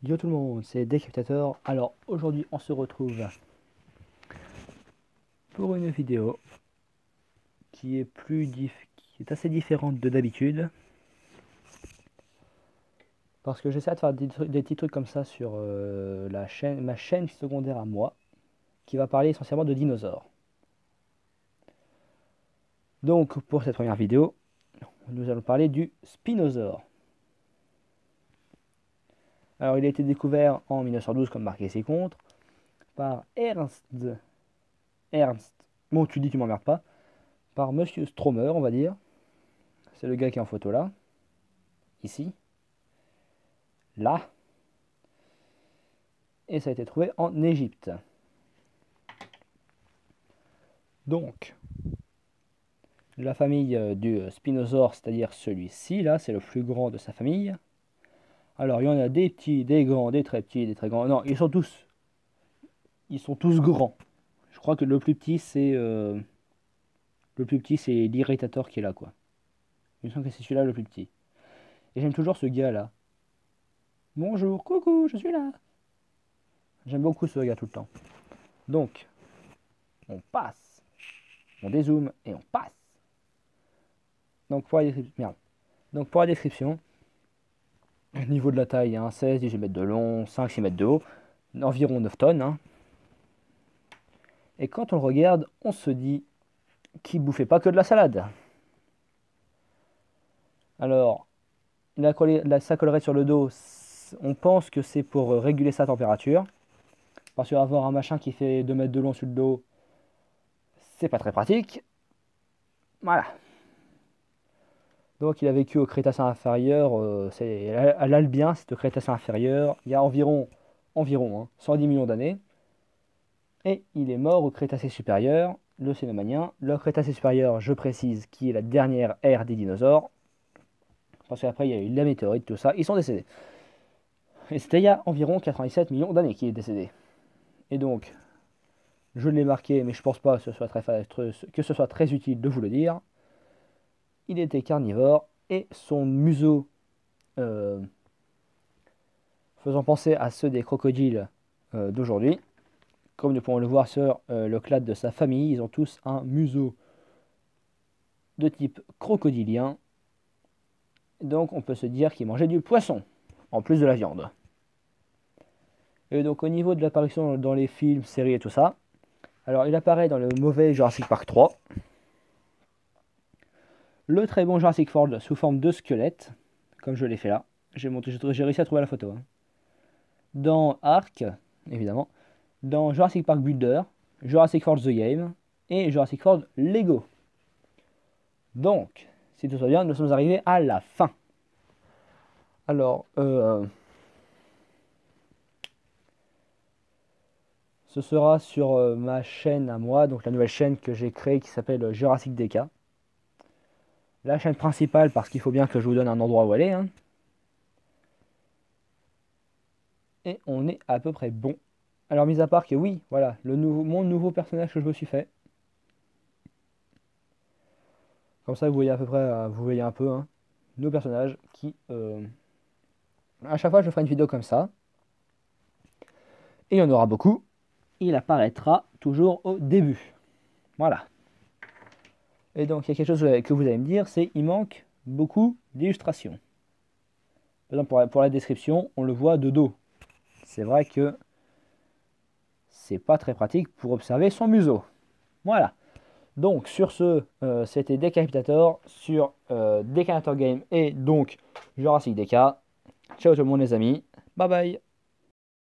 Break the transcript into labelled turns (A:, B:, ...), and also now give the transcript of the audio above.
A: Yo tout le monde, c'est Decapitator. Alors aujourd'hui on se retrouve pour une vidéo qui est qui est assez différente de d'habitude. Parce que j'essaie de faire des petits trucs comme ça sur ma chaîne secondaire à moi, qui va parler essentiellement de dinosaures. Donc pour cette première vidéo, nous allons parler du Spinosaure. Alors il a été découvert en 1912 comme marqué ci-contre par Ernst, bon tu dis tu m'emmerdes pas, par Monsieur Stromer on va dire. C'est le gars qui est en photo là, ici, là, et ça a été trouvé en Égypte. Donc, la famille du Spinosaure, c'est-à-dire celui-ci, là, c'est le plus grand de sa famille. Alors, il y en a des petits, des grands, des très petits, des très grands. Non, ils sont tous grands. Je crois que le plus petit, c'est l'Irritator qui est là, quoi. Il me semble que c'est celui-là le plus petit. Et j'aime toujours ce gars-là. Bonjour, coucou, je suis là. J'aime beaucoup ce gars tout le temps. Donc, on passe. On dézoome et on passe. Donc pour la description, niveau de la taille, hein, 16-18 mètres de long, 5-6 mètres de haut, environ 9 tonnes. Hein. Et quand on le regarde, on se dit qu'il bouffait pas que de la salade. Alors, sa collerette sur le dos, on pense que c'est pour réguler sa température. Parce qu'avoir un machin qui fait 2 mètres de long sur le dos, c'est pas très pratique. Voilà. Donc il a vécu au Crétacé inférieur, c'est à l'Albien, c'est au Crétacé inférieur, il y a environ 110 millions d'années. Et il est mort au Crétacé supérieur, le Cénomanien. Le Crétacé supérieur, je précise, qui est la dernière ère des dinosaures. Parce qu'après il y a eu la météorite, tout ça, ils sont décédés. Et c'était il y a environ 97 millions d'années qu'il est décédé. Et donc, je l'ai marqué, mais je pense pas que ce soit très utile de vous le dire. Il était carnivore et son museau, faisant penser à ceux des crocodiles d'aujourd'hui, comme nous pouvons le voir sur le clade de sa famille, ils ont tous un museau de type crocodilien. Donc on peut se dire qu'ils mangeaient du poisson, en plus de la viande. Et donc au niveau de l'apparition dans les films, séries et tout ça, alors il apparaît dans le mauvais Jurassic Park 3, le très bon Jurassic World sous forme de squelette, comme je l'ai fait là. J'ai réussi à trouver la photo. Hein. Dans Ark, évidemment. Dans Jurassic Park Builder, Jurassic World The Game et Jurassic World Lego. Donc, si tout va bien, nous sommes arrivés à la fin. Alors, ce sera sur ma chaîne à moi, donc la nouvelle chaîne que j'ai créée qui s'appelle Jurassic DK. La chaîne principale parce qu'il faut bien que je vous donne un endroit où aller. Hein. Et on est à peu près bon. Alors, mis à part que oui, voilà, mon nouveau personnage que je me suis fait. Comme ça, vous voyez à peu près, vous voyez un peu hein, nos personnages qui... à chaque fois, je ferai une vidéo comme ça. Et il y en aura beaucoup. Il apparaîtra toujours au début. Voilà. Et donc, il y a quelque chose que vous allez me dire, c'est il manque beaucoup d'illustrations. Par exemple, pour la description, on le voit de dos. C'est vrai que c'est pas très pratique pour observer son museau. Voilà. Donc sur ce, c'était Decapitator sur Decapitator Game et donc Jurassic DK. Ciao tout le monde les amis. Bye bye.